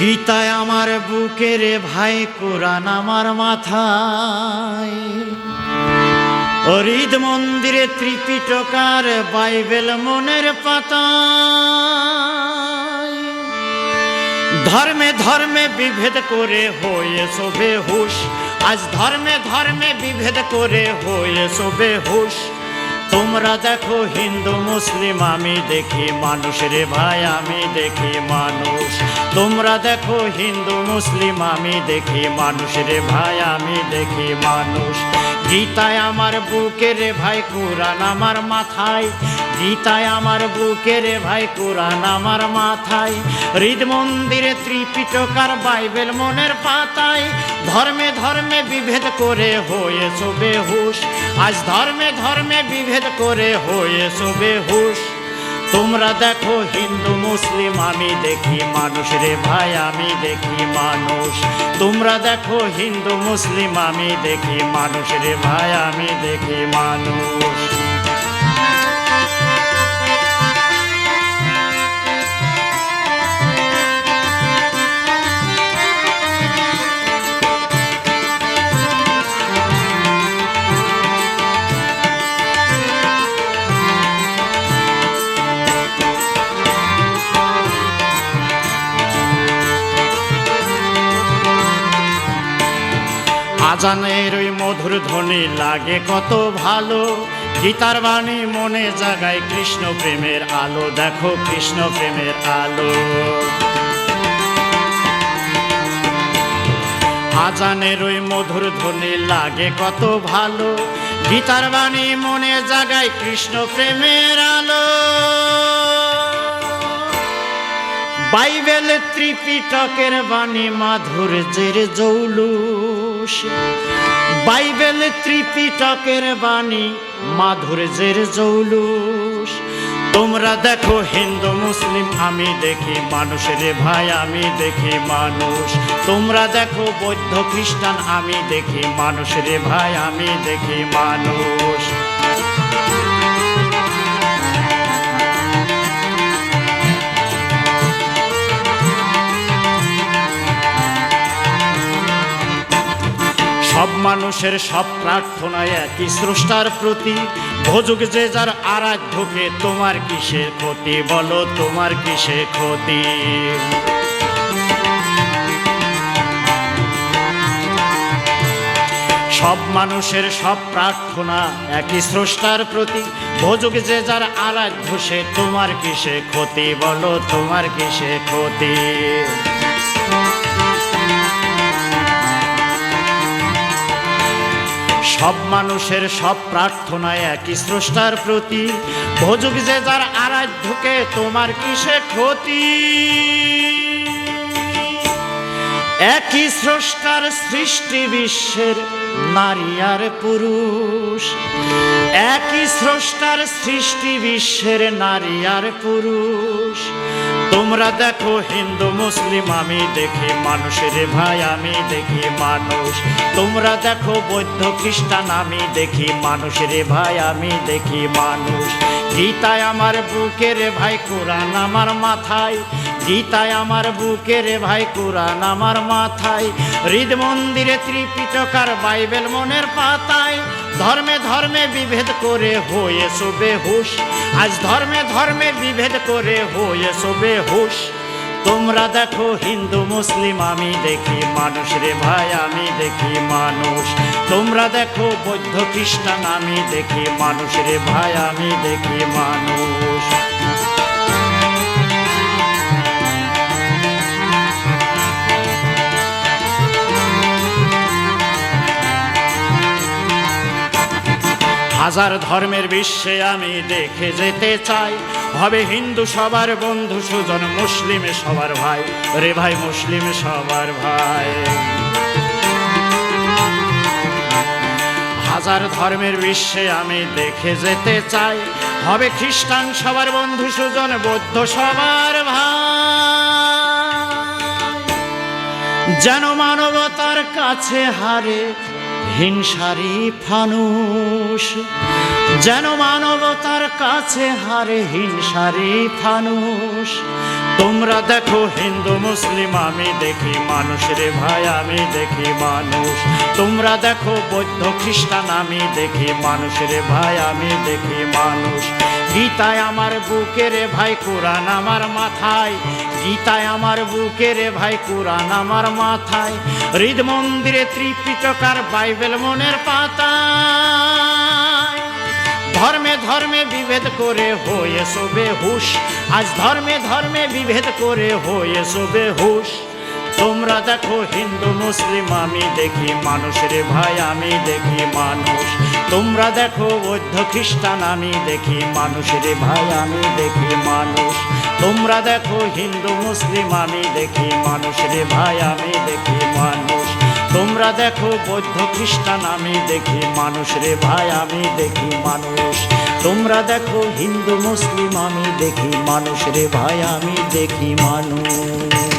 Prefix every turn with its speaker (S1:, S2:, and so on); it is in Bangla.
S1: গীতায় আমার বুকে রে ভাই, কোরআন আমার মাথায়, হৃদ মন্দিরে ত্রিপিটকার, বাইবেল মনের পাতায়। ধর্মে ধর্মে বিভেদ করে হয়েছো বেহুশ, আজ ধর্মে ধর্মে বিভেদ করে হয়েছো বেহুশ। তোমরা দেখো হিন্দু মুসলিম, আমি দেখি মানুষ রে ভাই, আমি দেখি মানুষ। তোমরা দেখো হিন্দু মুসলিম, আমি দেখি মানুষ রে ভাই, আমি দেখি মানুষ। গীতায় আমার বুকে রে ভাই, কোরআন আমার মাথায়। গীতায় আমার বুকে রে ভাই, কোরআন আমার মাথায়। হৃদ মন্দিরে ত্রিপিটকার, বাইবেল মনের পাতায়। ধর্মে ধর্মে বিভেদ করে হয়েছো বেহুশ, আজ ধর্মে ধর্মে বিভেদ করে হয়েছো বেহুশ। তোমরা দেখো হিন্দু মুসলিম, আমি দেখি মানুষ রে ভাই, আমি দেখি মানুষ। তোমরা দেখো হিন্দু মুসলিম, আমি দেখি মানুষ রে ভাই, আমি দেখি মানুষ। আজানের ওই মধুর ধ্বনি লাগে কত ভালো, গীতার বাণী মনে জাগায় কৃষ্ণ প্রেমের আলো। দেখো কৃষ্ণ প্রেমের আলো। আজানের ওই মধুর ধ্বনি লাগে কত ভালো, গীতার বাণী মনে জাগায় কৃষ্ণ প্রেমের আলো। বাইবেল ত্রিপিটকের বাণী মাধুর্যের জৌলুস। বাইবেল ত্রিপিটকের বাণী মাধুর্যের জৌলুস। তোমরা দেখো হিন্দু মুসলিম, আমি দেখি মানুষ রে ভাই, আমি দেখি মানুষ। তোমরা দেখো বৌদ্ধ খ্রিস্টান, আমি দেখি মানুষ রে ভাই, আমি দেখি মানুষ। সব মানুষের সব প্রার্থনা একই স্রষ্টার প্রতি, ভোজুক যে যার আরাধ্যকে, তোমার কিসের ক্ষতি বলো, তোমার কিসের ক্ষতি। সব মানুষের সব প্রার্থনা একই স্রষ্টার প্রতি, ভোজুক যে যার আরাধ্য সে, তোমার কিসের ক্ষতি বলো, তোমার কিসের ক্ষতি। সব মানুষের সব প্রার্থনা একই স্রষ্টার প্রতি, ভোজুক যে যার আরাধ্যকে, তোমার কিসে ক্ষতি। একই স্রষ্টার সৃষ্টি বিশ্বের নারী আর পুরুষ। একই স্রষ্টার সৃষ্টি বিশ্বের নারী আর পুরুষ। তোমরা দেখো হিন্দু মুসলিম, আমি দেখি মানুষ রে ভাই, আমি দেখি মানুষ। তোমরা দেখো বৌদ্ধ খ্রিস্টান, আমি দেখি মানুষ রে ভাই, আমি দেখি মানুষ। গীতায় আমার বুকে রে ভাই, কোরআন আমার মাথায়। গীতায় আমার বুকে রে ভাই, কোরআন আমার মাথায়। হৃদ মন্দিরে ত্রিপিটকার, বাইবেল মনের পাতায়। ধর্মে ধর্মে বিভেদ করে হয়েছো বেহুশ, আজ ধর্মে ধর্মে বিভেদ করে হয়েছো বেহুশ। তোমরা দেখো হিন্দু মুসলিম, আমি দেখি মানুষ রে ভাই, আমি দেখি মানুষ। তোমরা দেখো বৌদ্ধ খ্রিস্টান, আমি দেখি মানুষ রে ভাই, আমি দেখি মানুষ। হাজার ধর্মের বিশ্বে আমি দেখে যেতে চাই, হবে হিন্দু সবার বন্ধু সুজন, মুসলিম সবার ভাই রে ভাই, মুসলিম সবার ভাই। হাজার ধর্মের বিশ্বে আমি দেখে যেতে চাই, হবে খ্রিস্টান সবার বন্ধু সুজন, বৌদ্ধ সবার ভাই। যেন মানবতার কাছে হারে হিংসারি ফানুষ, যেন মানবতার কাছে হারে হিংসারি ফানুষ। তোমরা দেখো হিন্দু মুসলিম আমি দেখি মানুষ রে ভাই, আমি দেখি মানুষ। তোমরা দেখো বৌদ্ধ খ্রিস্টান আমি দেখি মানুষ রে ভাই, আমি দেখি মানুষ। গীতায় আমার বুকে রে ভাই, কোরআন আমার মাথায়। গীতায় আমার বুকে রে ভাই, কোরআন আমার মাথায়। হৃদ মন্দিরে ত্রিপিটকার বাইবেল মনের পাতায়। ধর্মে ধর্মে বিভেদ করে হয়েছো বেহুশ, আজ ধর্মে ধর্মে বিভেদ করে হয়েছো বেহুশ। তোমরা দেখো হিন্দু মুসলিম আমি দেখি মানুষ রে ভাই, আমি দেখি মানুষ। তোমরা দেখো বৌদ্ধ খ্রিস্টান আমি দেখি মানুষ রে ভাই, আমি দেখি মানুষ। তোমরা দেখো হিন্দু মুসলিম আমি দেখি মানুষ রে ভাই, আমি দেখি মানুষ। তোমরা দেখো বৌদ্ধ খ্রিস্টান আমি দেখি মানুষ রে ভাই, আমি দেখি মানুষ। তোমরা দেখো হিন্দু মুসলিম আমি দেখি মানুষ রে ভাই, আমি দেখি মানুষ।